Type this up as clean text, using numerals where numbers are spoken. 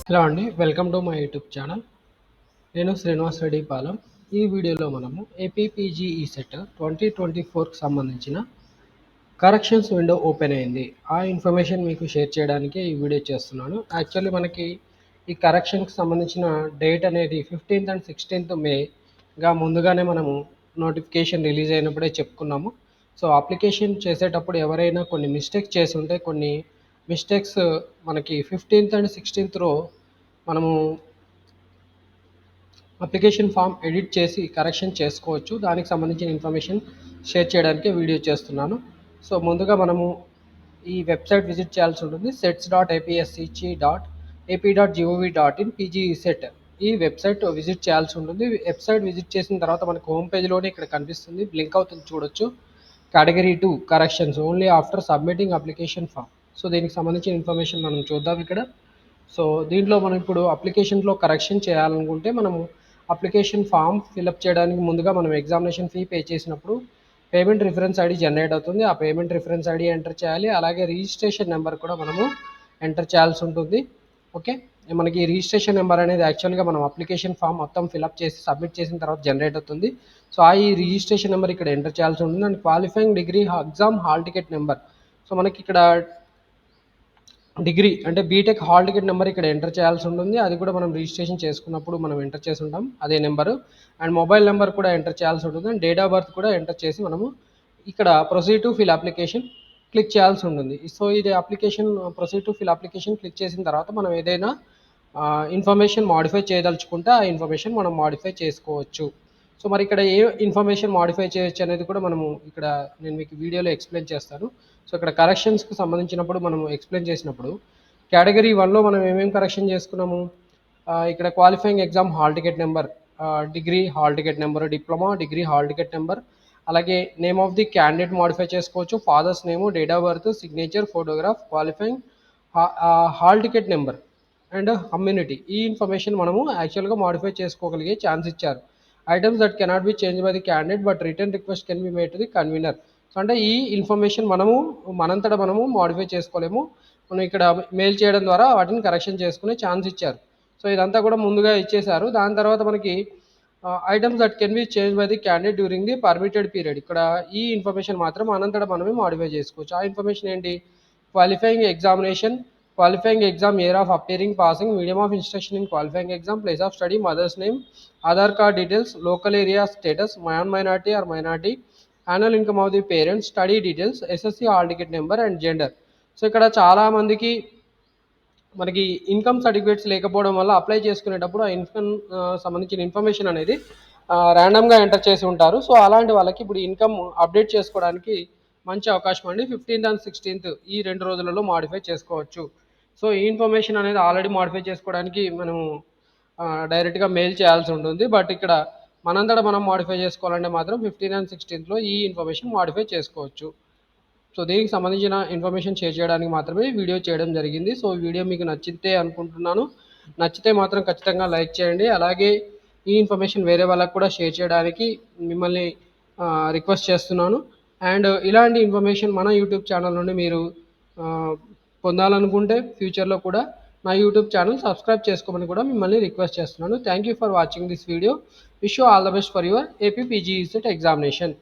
Hello అండి. Welcome to my YouTube channel. నేను శ్రీనివాస్ రెడ్డి పాలెం. ఈ వీడియోలో మనము ఏపీపీజీఈ సెట్ 2024కి సంబంధించిన కరెక్షన్స్ విండో ఓపెన్ అయింది. ఆ ఇన్ఫర్మేషన్ మీకు షేర్ చేయడానికే ఈ వీడియో చేస్తున్నాను. యాక్చువల్లీ మనకి ఈ కరెక్షన్కి సంబంధించిన డేట్ అనేది 15th అండ్ 16th మేగా ముందుగానే మనము నోటిఫికేషన్ రిలీజ్ అయినప్పుడే చెప్పుకున్నాము. సో అప్లికేషన్ చేసేటప్పుడు ఎవరైనా కొన్ని మిస్టేక్స్ చేసి ఉంటే కొన్ని మిస్టేక్స్ మనకి 15th అండ్ 16th మనము అప్లికేషన్ ఫామ్ ఎడిట్ చేసి కరెక్షన్ చేసుకోవచ్చు. దానికి సంబంధించిన ఇన్ఫర్మేషన్ షేర్ చేయడానికి వీడియో చేస్తున్నాను. సో ముందుగా మనము ఈ వెబ్సైట్ విజిట్ చేయాల్సి ఉంటుంది. sets.apsc.ap.gov.in పీజీఈ సెట్ ఈ వెబ్సైట్ విజిట్ చేయాల్సి ఉంటుంది. వెబ్సైట్ విజిట్ చేసిన తర్వాత మనకు హోమ్ పేజ్లోనే ఇక్కడ కనిపిస్తుంది, బ్లింక్ అవుతుంది చూడొచ్చు. Category 2 corrections only after submitting application form. So దీనికి సంబంధించిన ఇన్ఫర్మేషన్ మనం చూద్దాం ఇక్కడ. సో దీంట్లో మనం ఇప్పుడు అప్లికేషన్లో కరెక్షన్ చేయాలనుకుంటే మనము అప్లికేషన్ ఫామ్ ఫిలప్ చేయడానికి ముందుగా మనం ఎగ్జామినేషన్ ఫీ పే చేసినప్పుడు పేమెంట్ రిఫరెన్స్ ఐడి జనరేట్ అవుతుంది. ఆ పేమెంట్ రిఫరెన్స్ ఐడి ఎంటర్ చేయాలి. అలాగే రిజిస్ట్రేషన్ నెంబర్ కూడా మనము ఎంటర్ చేయాల్సి ఉంటుంది. ఓకే, మనకి రిజిస్ట్రేషన్ నెంబర్ అనేది యాక్చువల్గా మనం అప్లికేషన్ ఫామ్ మొత్తం ఫిలప్ చేసి సబ్మిట్ చేసిన తర్వాత జనరేట్ అవుతుంది. సో ఈ రిజిస్ట్రేషన్ నెంబర్ ఇక్కడ ఎంటర్ చేయాల్సి ఉంటుంది. And qualifying degree exam hall ticket number. So మనకి ఇక్కడ డిగ్రీ అంటే బీటెక్ హాల్ టికెట్ నెంబర్ ఇక్కడ ఎంటర్ చేయాల్సి ఉంటుంది. అది కూడా మనం రిజిస్ట్రేషన్ చేసుకున్నప్పుడు మనం ఎంటర్ చేసి ఉంటాం అదే నెంబరు. అండ్ మొబైల్ నెంబర్ కూడా ఎంటర్ చేయాల్సి ఉంటుంది. అండ్ డేట్ ఆఫ్ బర్త్ కూడా ఎంటర్ చేసి మనము ఇక్కడ proceed to fill application click చేయాల్సి ఉంటుంది. సో ఇది application proceed to fill application click చేసిన తర్వాత మనం ఏదైనా ఇన్ఫర్మేషన్ మాడిఫై చేయదలుచుకుంటే ఆ ఇన్ఫర్మేషన్ మనం మాడిఫై చేసుకోవచ్చు. సో మరి ఇక్కడ ఏ ఇన్ఫర్మేషన్ మాడిఫై చేయొచ్చు అనేది కూడా మనము ఇక్కడ నేను మీకు వీడియోలో ఎక్స్ప్లెయిన్ చేస్తాను. సో ఇక్కడ కరెక్షన్స్కి సంబంధించినప్పుడు మనం ఎక్స్ప్లెయిన్ చేసినప్పుడు కేటగిరీ 1లో మనం ఏమేమి కరెక్షన్ చేసుకున్నాము, ఇక్కడ qualifying exam hall ticket number, degree hall ticket number, diploma degree hall ticket number, అలాగే name of the candidate modify చేసుకోవచ్చు, father's name, date of birth, signature, photograph, qualifying hall ticket number and community. ఈ information మనము యాక్చువల్గా modify చేసుకోగలిగే chance ఇచ్చారు. Items that cannot be change by the candidate but return request can be made to the convenor. So అంటే ఈ information మనంతటా మనము modify చేసుకోలేము. మనం ఇక్కడ మెయిల్ చేయడం ద్వారా వాటిని కరెక్షన్ చేసుకునే ఛాన్స్ ఇచ్చారు. సో ఇదంతా కూడా ముందుగా ఇచ్చేశారు. దాని తర్వాత మనకి items that can be change by the candidate during the permitted period. ఇక్కడ ఈ ఇన్ఫర్మేషన్ మాత్రం మనంతటా మనమే మాడిఫై చేసుకోవచ్చు. ఆ ఇన్ఫర్మేషన్ ఏంటి, qualifying examination, qualifying exam, year of appearing, passing, medium of instruction in qualifying exam, place of study, mother's name, Aadhaar card details, local area status, minority or minority, annual income of the parents, study details, SSC hall ticket number and gender. So ఇక్కడ చాలా మందికి మనకి income certificates లేకపోవడం వల్ల apply చేసుకునేటప్పుడు ఆ income సంబంధించిన information అనేది ర్యాండమ్గా ఎంటర్ చేసి ఉంటారు. సో అలాంటి వాళ్ళకి ఇప్పుడు ఇన్కమ్ అప్డేట్ చేసుకోవడానికి మంచి అవకాశం అండి. 15th అండ్ 16th ఈ 2 రోజులలో మాడిఫై చేసుకోవచ్చు. సో ఈ ఇన్ఫర్మేషన్ అనేది ఆల్రెడీ మాడిఫై చేసుకోవడానికి మనము డైరెక్ట్గా మెయిల్ చేయాల్సి ఉంటుంది. బట్ ఇక్కడ మనంతటా మనం మాడిఫై చేసుకోవాలంటే మాత్రం 15th అండ్ 16th ఈ ఇన్ఫర్మేషన్ మాడిఫై చేసుకోవచ్చు. సో దీనికి సంబంధించిన ఇన్ఫర్మేషన్ షేర్ చేయడానికి మాత్రమే వీడియో చేయడం జరిగింది. సో ఈ వీడియో మీకు నచ్చితే అనుకుంటున్నాను. నచ్చితే మాత్రం ఖచ్చితంగా లైక్ చేయండి. అలాగే ఈ ఇన్ఫర్మేషన్ వేరే వాళ్ళకు కూడా షేర్ చేయడానికి మిమ్మల్ని రిక్వెస్ట్ చేస్తున్నాను. అండ్ ఇలాంటి ఇన్ఫర్మేషన్ మన యూట్యూబ్ ఛానల్ నుండి మీరు పొందాలనుకుంటే ఫ్యూచర్లో కూడా నా యూట్యూబ్ ఛానల్ సబ్స్క్రైబ్ చేసుకోమని కూడా మిమ్మల్ని రిక్వెస్ట్ చేస్తున్నాను. Thank you for watching this video. Wish you all the best for your APPGE set examination.